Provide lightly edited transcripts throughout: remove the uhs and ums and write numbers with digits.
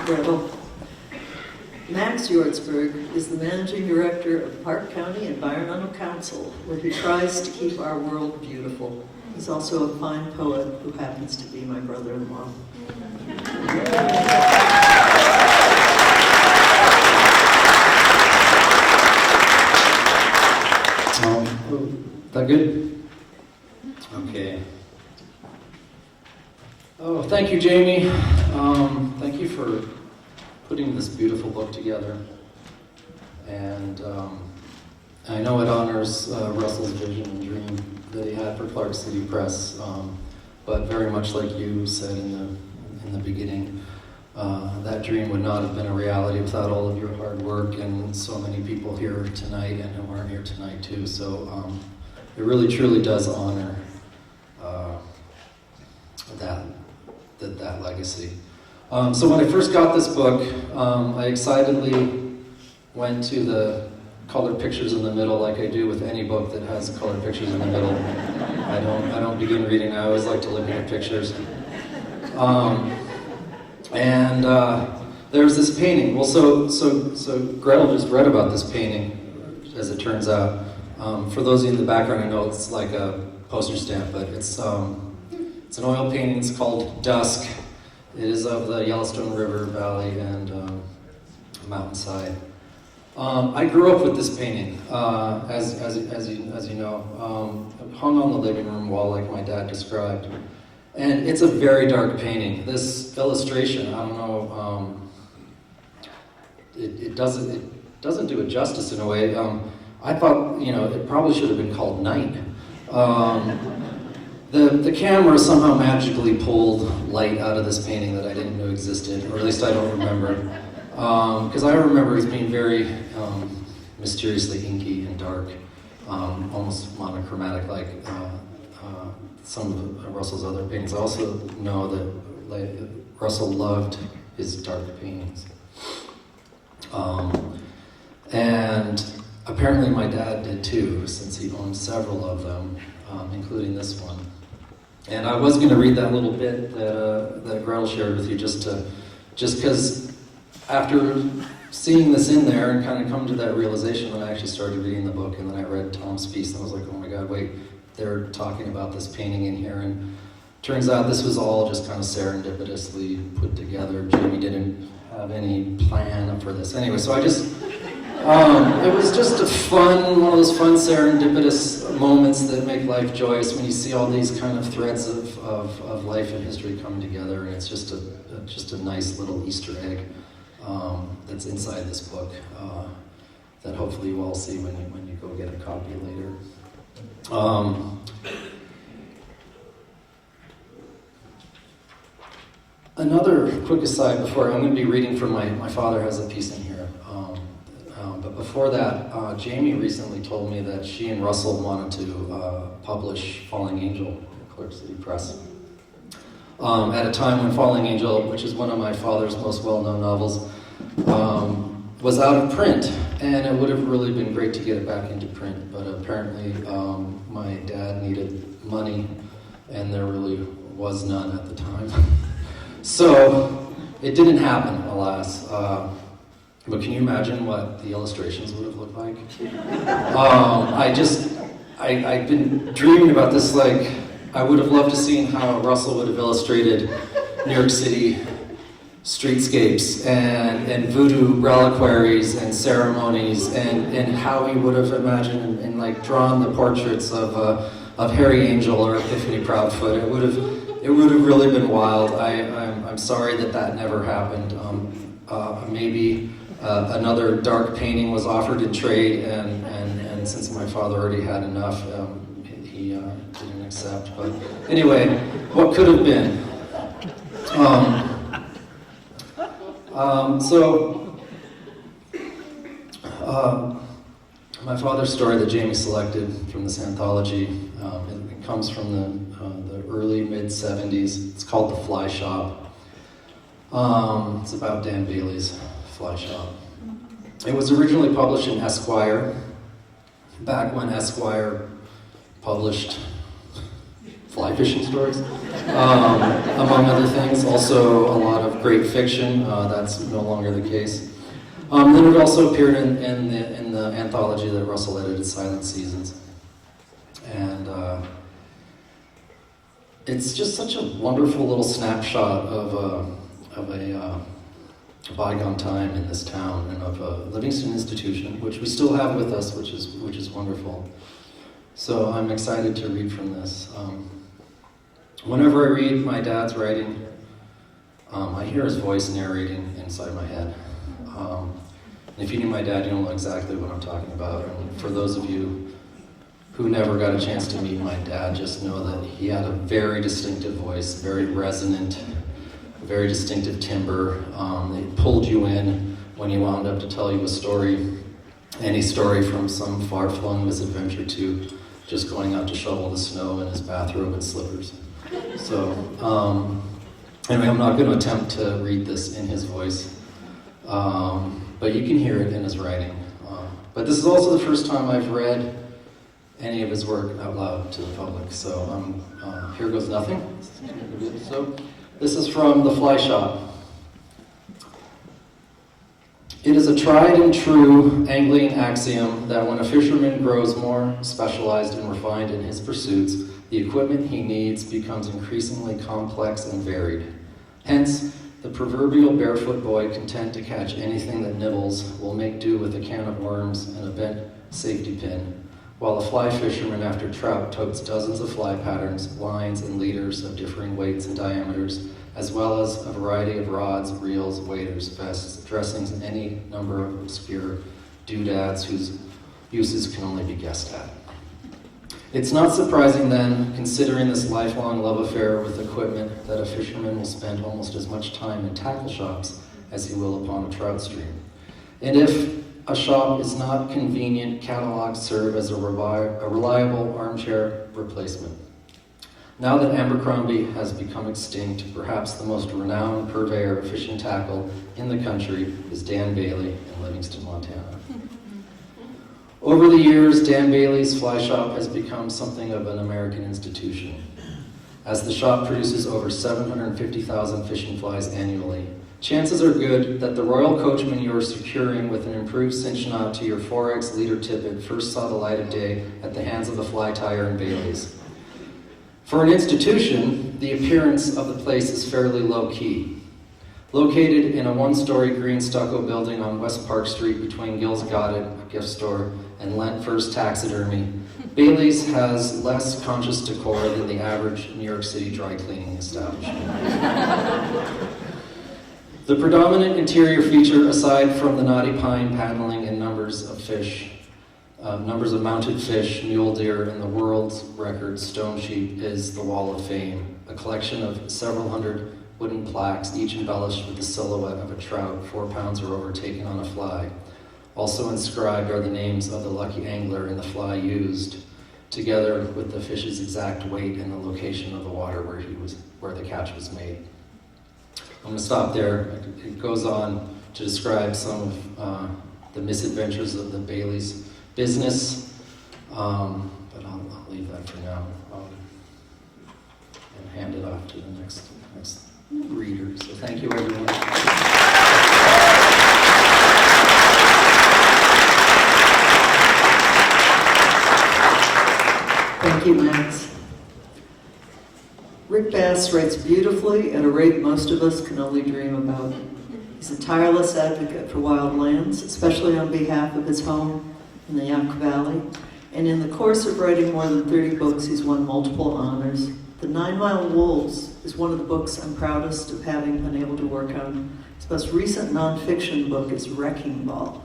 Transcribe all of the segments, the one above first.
Gretel. Max Hjortsberg is the managing director of Park County Environmental Council, where he tries to keep our world beautiful. He's also a fine poet who happens to be my brother-in-law. That good? Okay. Oh, thank you, Jamie. Thank you for putting this beautiful book together. And I know it honors Russell's vision and dream that he had for Clark City Press, but very much like you said in the beginning, that dream would not have been a reality without all of your hard work and so many people here tonight and who aren't here tonight too. So it really truly does honor that legacy. So when I first got this book, I excitedly went to the colored pictures in the middle, like I do with any book that has colored pictures in the middle. I don't begin reading. I always like to look at pictures. And there's this painting. Well, so Gretel just read about this painting, as it turns out. For those of you in the background, I know it's like a poster stamp, but it's an oil painting. It's called Dusk. It is of the Yellowstone River Valley and mountainside. I grew up with this painting, as you know. Hung on the living room wall, like my dad described. And it's a very dark painting. This illustration, I don't know, it doesn't do it justice in a way. I thought, it probably should have been called Night. The camera somehow magically pulled light out of this painting that I didn't know existed, or at least I don't remember. Because I remember it being very mysteriously inky and dark, almost monochromatic like some of Russell's other paintings. I also know that Russell loved his dark paintings. And apparently my dad did too, since he owned several of them, including this one. And I was going to read that little bit that Gretel shared with you, just because after seeing this in there and kind of come to that realization, when I actually started reading the book, and then I read Tom's piece, and I was like, oh my God, wait, they're talking about this painting in here, and turns out this was all just kind of serendipitously put together. Jamie didn't have any plan for this. Anyway, so I just, it was just one of those fun serendipitous moments that make life joyous when you see all these kind of threads of life and history come together, and it's just a nice little Easter egg that's inside this book that hopefully you all see when you go get a copy later. Another quick aside before, I'm going to be reading from my father has a piece in here. But before that, Jamie recently told me that she and Russell wanted to publish Falling Angel at Clark City Press. At a time when Falling Angel, which is one of my father's most well-known novels, was out of print, and it would have really been great to get it back into print, but apparently my dad needed money, and there really was none at the time. So it didn't happen, alas. But can you imagine what the illustrations would have looked like? I've been dreaming about this, like, I would have loved to see how Russell would have illustrated New York City streetscapes and voodoo reliquaries and ceremonies, and how he would have imagined and like drawn the portraits of Harry Angel or Epiphany Proudfoot. It would have really been wild. I'm sorry that never happened. Maybe another dark painting was offered in trade, and since my father already had enough, he didn't accept. But anyway, what could have been? My father's story that Jamie selected from this anthology, it comes from the early mid-'70s. It's called The Fly Shop. It's about Dan Bailey's fly shop. It was originally published in Esquire, back when Esquire published fly fishing stories, among other things. Also a lot of great fiction, that's no longer the case. Then it also appeared in the anthology that Russell edited, Silent Seasons. And it's just such a wonderful little snapshot of a bygone time in this town and of a Livingston institution, which we still have with us, which is wonderful. So I'm excited to read from this. Whenever I read my dad's writing, I hear his voice narrating inside my head. If you knew my dad, you'll know exactly what I'm talking about. And for those of you who never got a chance to meet my dad, just know that he had a very distinctive voice, very resonant, very distinctive timbre. It pulled you in when he wound up to tell you a story, any story from some far-flung misadventure to just going out to shovel the snow in his bathrobe and slippers. So, anyway, I'm not going to attempt to read this in his voice. But you can hear it in his writing. But this is also the first time I've read any of his work out loud to the public. So here goes nothing. So this is from The Fly Shop. It is a tried and true angling axiom that when a fisherman grows more specialized and refined in his pursuits, the equipment he needs becomes increasingly complex and varied. Hence, the proverbial barefoot boy content to catch anything that nibbles will make do with a can of worms and a bent safety pin, while a fly fisherman after trout totes dozens of fly patterns, lines, and leaders of differing weights and diameters, as well as a variety of rods, reels, waders, vests, dressings, and any number of obscure doodads whose uses can only be guessed at. It's not surprising then, considering this lifelong love affair with equipment, that a fisherman will spend almost as much time in tackle shops as he will upon a trout stream. And if a shop is not convenient, catalogs serve as a reliable armchair replacement. Now that Abercrombie has become extinct, perhaps the most renowned purveyor of fishing tackle in the country is Dan Bailey in Livingston, Montana. Over the years, Dan Bailey's Fly Shop has become something of an American institution, as the shop produces over 750,000 fishing flies annually. Chances are good that the Royal Coachman you are securing with an improved cinch knot to your 4X leader tippet first saw the light of day at the hands of the fly tyer and Bailey's. For an institution, the appearance of the place is fairly low-key. Located in a one-story green stucco building on West Park Street between Gil's Goddard, a gift store, and Lent First Taxidermy, Bailey's has less conscious decor than the average New York City dry cleaning establishment. The predominant interior feature, aside from the knotty pine paneling and numbers of mounted fish, mule deer, and the world's record stone sheep, is the Wall of Fame, a collection of several hundred wooden plaques, each embellished with the silhouette of a trout 4 pounds or over taken on a fly. Also inscribed are the names of the lucky angler and the fly used, together with the fish's exact weight and the location of the water where the catch was made. I'm going to stop there. It goes on to describe some of the misadventures of the Bailey's business, but I'll leave that for now and hand it off to the next reader. So thank you, everyone. Thank you, Max. Rick Bass writes beautifully at a rate most of us can only dream about. He's a tireless advocate for wild lands, especially on behalf of his home in the Yaak Valley. And in the course of writing more than 30 books, he's won multiple honors. The 9 Mile Wolves is one of the books I'm proudest of having been able to work on. His most recent nonfiction book is Wrecking Ball.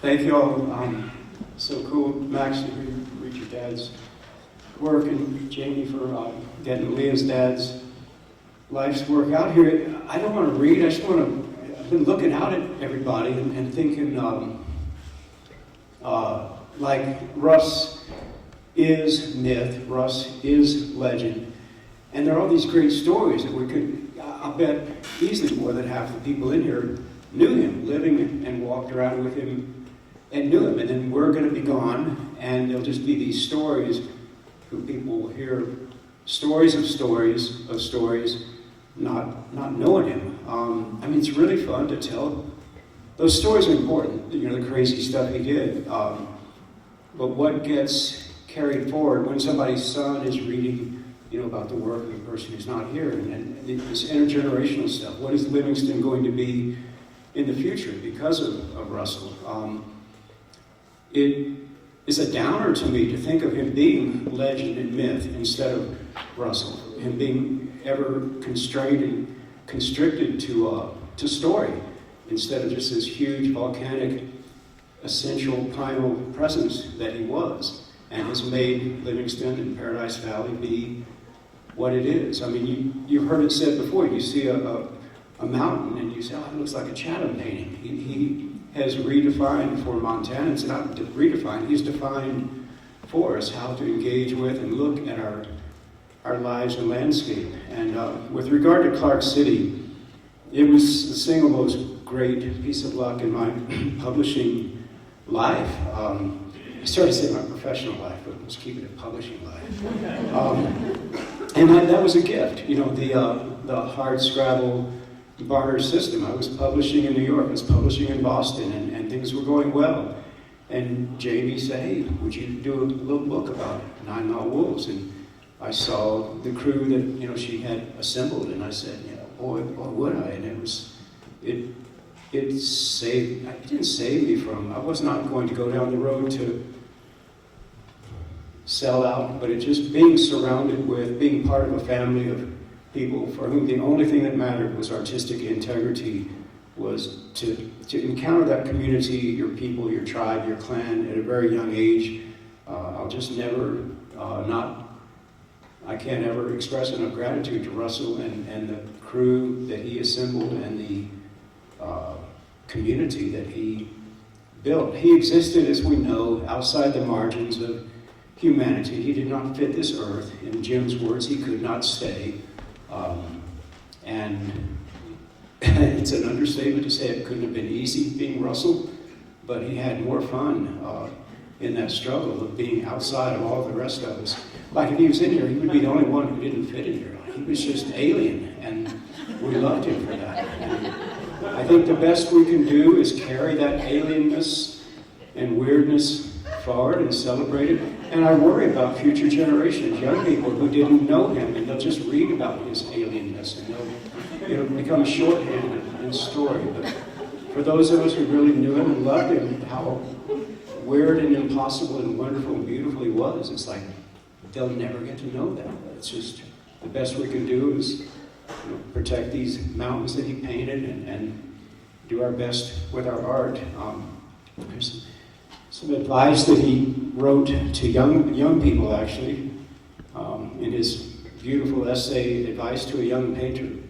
Thank you all. So cool, Max, to read your dad's work, and Jamie for getting Leah's dad's life's work out here. I don't want to read. I just want to. I've been looking out at everybody and thinking, like Russ is myth, Russ is legend, and there are all these great stories that we could. I bet easily more than half the people in here knew him, living and walked around with him and knew him. And then we're going to be gone, and there'll just be these stories who people will hear stories of stories of stories, not knowing him. I mean, it's really fun to tell. Those stories are important, you know, the crazy stuff he did. But what gets carried forward when somebody's son is reading, you know, about the work of the person who's not here, and this intergenerational stuff. What is Livingston going to be in the future because of Russell? It is a downer to me to think of him being legend and myth instead of Russell, him being ever constrained and constricted to story instead of just this huge volcanic essential primal presence that he was, and has made Livingston and Paradise Valley be what it is. I mean, you've heard it said before, you see a mountain and you say, oh, it looks like a Chatham painting. He has redefined for Montanans, not redefined, he's defined for us how to engage with and look at our lives and landscape. And with regard to Clark City, it was the single most great piece of luck in my publishing life. I started to say my professional life, but let's keep it a publishing life. And that was a gift, you know, the hard scrabble barter system. I was publishing in New York, I was publishing in Boston, and things were going well. And Jamie said, hey, would you do a little book about 9 Mile Wolves? And I saw the crew that, you know, she had assembled, and I said, yeah, boy, would I? And it didn't save me from, I was not going to go down the road to sell out, but it just being surrounded with, being part of a family of people for whom the only thing that mattered was artistic integrity, was to encounter that community, your people, your tribe, your clan at a very young age. I'll just never, I can't ever express enough gratitude to Russell and the crew that he assembled and the community that he built. He existed, as we know, outside the margins of humanity. He did not fit this earth. In Jim's words, he could not stay. And it's an understatement to say it couldn't have been easy being Russell, but he had more fun in that struggle of being outside of all the rest of us. Like if he was in here, he would be the only one who didn't fit in here. He was just alien, and we loved him for that. And I think the best we can do is carry that alienness and weirdness forward and celebrate it. And I worry about future generations, young people who didn't know him, and they'll just read about his alienness, and it'll become shorthand in story. But for those of us who really knew him and loved him, how weird and impossible and wonderful and beautiful he was, it's like they'll never get to know that. It's just the best we can do is, you know, protect these mountains that he painted and do our best with our art. There's some advice that he wrote to young people, actually, in his beautiful essay, Advice to a Young Painter.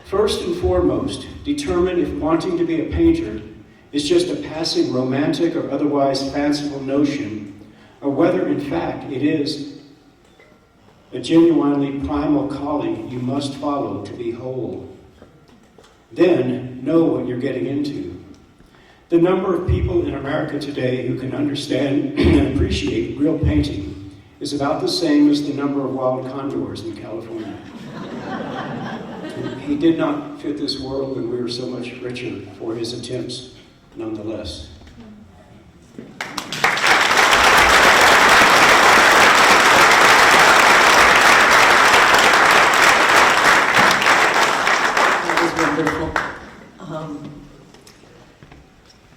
First and foremost, determine if wanting to be a painter is just a passing romantic or otherwise fanciful notion, or whether, in fact, it is a genuinely primal calling you must follow to be whole. Then know what you're getting into. The number of people in America today who can understand and appreciate real painting is about the same as the number of wild condors in California. He did not fit this world, and we were so much richer for his attempts, nonetheless.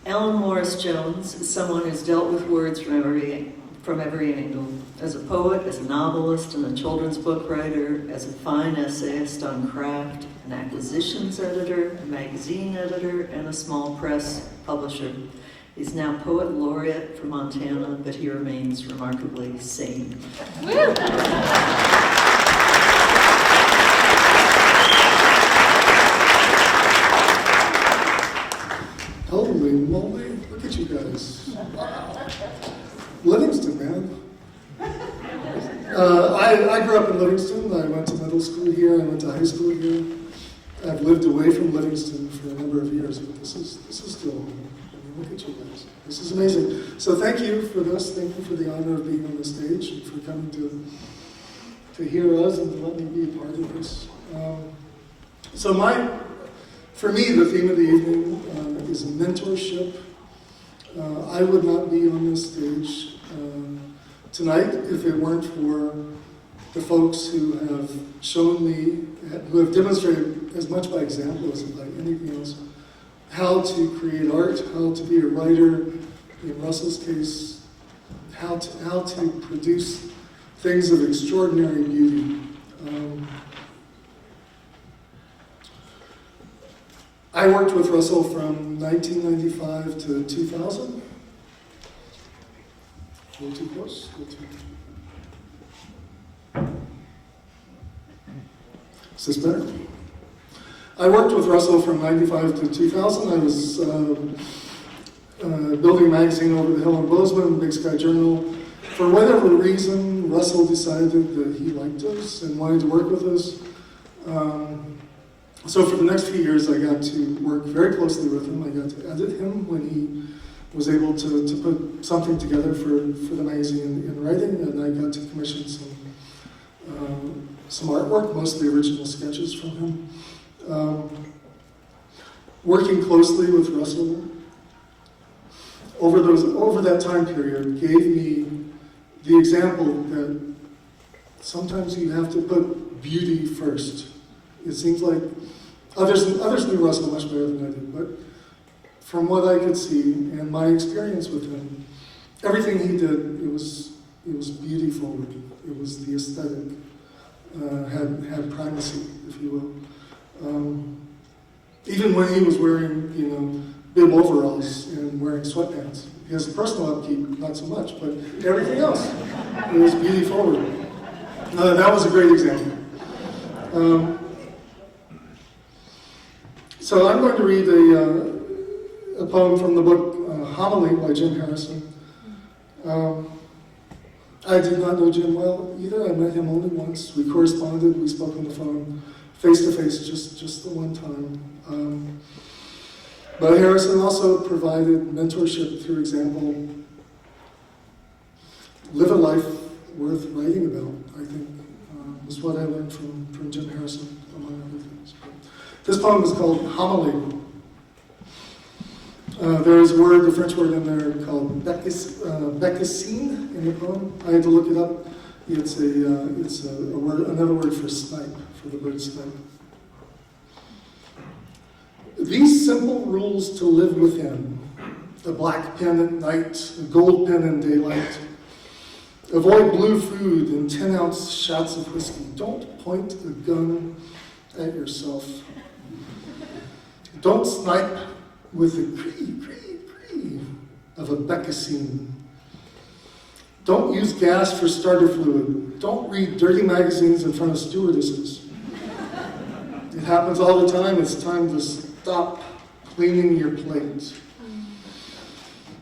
Alan Morris Jones is someone who's dealt with words from every angle. As a poet, as a novelist, and a children's book writer, as a fine essayist on craft, an acquisitions editor, a magazine editor, and a small press publisher. He's now poet laureate for Montana, but he remains remarkably sane. Holy moly, look at you guys. Wow. Livingston, man. I grew up in Livingston. I went to middle school here. I went to high school here. I've lived away from Livingston for a number of years, but this is still home. I mean, look at you guys. This is amazing. So thank you for this. Thank you for the honor of being on the stage and for coming to hear us and to let me be a part of this. For me, the theme of the evening is mentorship. I would not be on this stage tonight if it weren't for the folks who have shown me, who have demonstrated as much by example as by anything else, how to create art, how to be a writer, in Russell's case, how to produce things of extraordinary beauty. I worked with Russell from 1995 to 2000. A little too close. Is this better? I worked with Russell from 95 to 2000. I was building a magazine over the hill in Bozeman, Big Sky Journal. For whatever reason, Russell decided that he liked us and wanted to work with us. So for the next few years, I got to work very closely with him. I got to edit him when he was able to put something together for the magazine in writing, and I got to commission some artwork, mostly original sketches from him. Working closely with Russell over that time period gave me the example that sometimes you have to put beauty first. It seems like others knew Russell much better than I did, but from what I could see and my experience with him, everything he did, it was beauty forward. It was the aesthetic, had primacy, if you will. Even when he was wearing, bib overalls and wearing sweatpants. His personal upkeep, not so much, but everything else, it was beauty forward. That was a great example. So I'm going to read a poem from the book Homily by Jim Harrison. I did not know Jim well either. I met him only once. We corresponded, we spoke on the phone, face to face, just the one time. But Harrison also provided mentorship through example. Live a life worth writing about, I think, was what I learned from Jim Harrison, among other things. But this poem is called Homily. There is a French word in there called bécassine in the poem. I had to look it up. It's another word for snipe, for the bird snipe. These simple rules to live within: a black pen at night, a gold pen in daylight. Avoid blue food and 10-ounce shots of whiskey. Don't point a gun at yourself. Don't snipe with the cree of a bécassine. Don't use gas for starter fluid. Don't read dirty magazines in front of stewardesses. It happens all the time. It's time to stop cleaning your plate.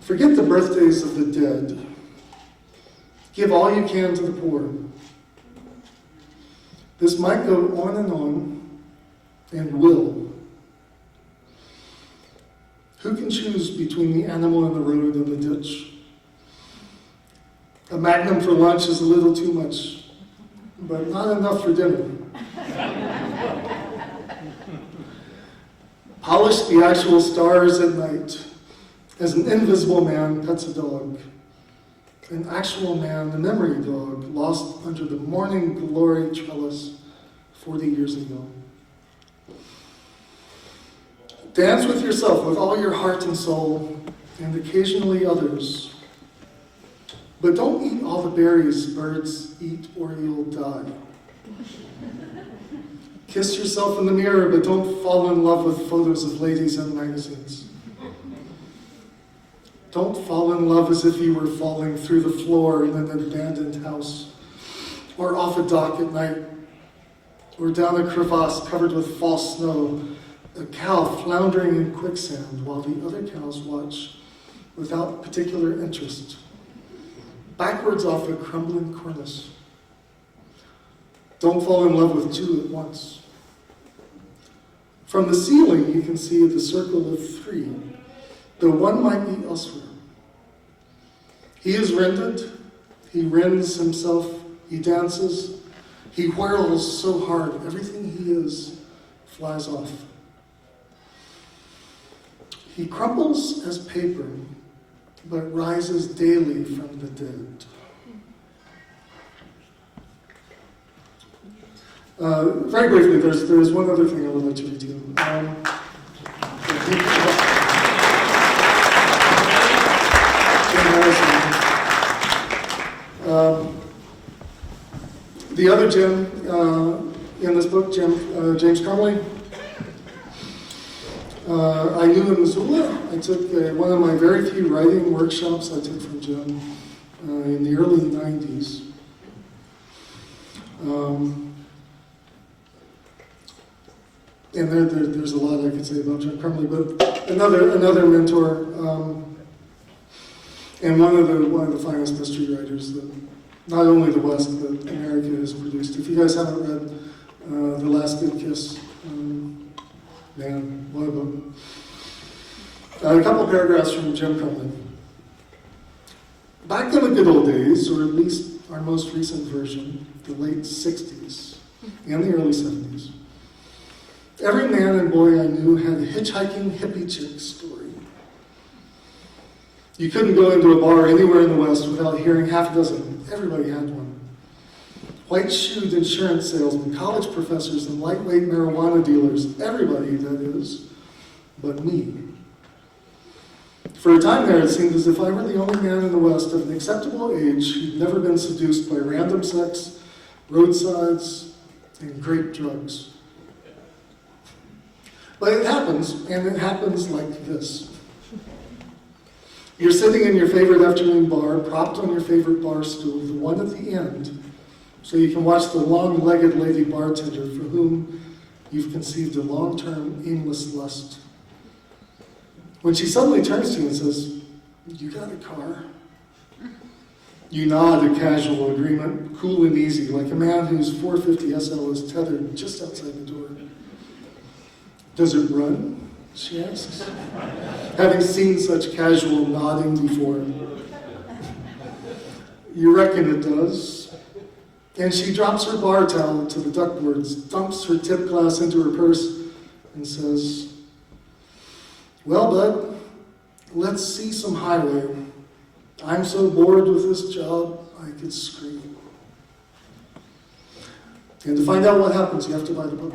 Forget the birthdays of the dead. Give all you can to the poor. This might go on and will. Who can choose between the animal in the road and the ditch? A Magnum for lunch is a little too much, but not enough for dinner. Polish the actual stars at night as an invisible man pets a dog. An actual man, a memory dog, lost under the morning glory trellis 40 years ago. Dance with yourself with all your heart and soul, and occasionally others. But don't eat all the berries birds eat or you'll die. Kiss yourself in the mirror, but don't fall in love with photos of ladies in magazines. Don't fall in love as if you were falling through the floor in an abandoned house, or off a dock at night, or down a crevasse covered with false snow, a cow floundering in quicksand while the other cows watch without particular interest, backwards off a crumbling cornice. Don't fall in love with two at once. From the ceiling, you can see the circle of three, though one might be elsewhere. He is rended, he rends himself, he dances, he whirls so hard, everything he is flies off. He crumples as paper, but rises daily from the dead. Very briefly, there's one other thing I would like to read to you. The other Jim in this book, James Cromley, I knew in Missoula. I took one of my very few writing workshops I took from Jim in the early 90s. And there's a lot I could say about Jim Cromley, but another mentor, and one of the finest mystery writers that not only the West but America has produced. If you guys haven't read The Last Good Kiss, man, what a book. A couple paragraphs from Jim Cromley. Back in the good old days, or at least our most recent version, the late 60s and the early 70s, every man and boy I knew had a hitchhiking hippie chick story. You couldn't go into a bar anywhere in the West without hearing half a dozen. Everybody had one. White-shoed insurance salesmen, college professors, and lightweight marijuana dealers. Everybody, that is, but me. For a time there, it seemed as if I were the only man in the West of an acceptable age who'd never been seduced by random sex, roadsides, and great drugs. But it happens, and it happens like this. You're sitting in your favorite afternoon bar, propped on your favorite bar stool, the one at the end, so you can watch the long-legged lady bartender for whom you've conceived a long-term, aimless lust. When she suddenly turns to you and says, "You got a car?" You nod a casual agreement, cool and easy, like a man whose 450 SL is tethered just outside the door. "Does it run?" she asks, having seen such casual nodding before. You reckon it does. And she drops her bar towel to the duckboards, dumps her tip glass into her purse, and says, "Well, bud, let's see some highway. I'm so bored with this job, I could scream." And to find out what happens, you have to buy the book.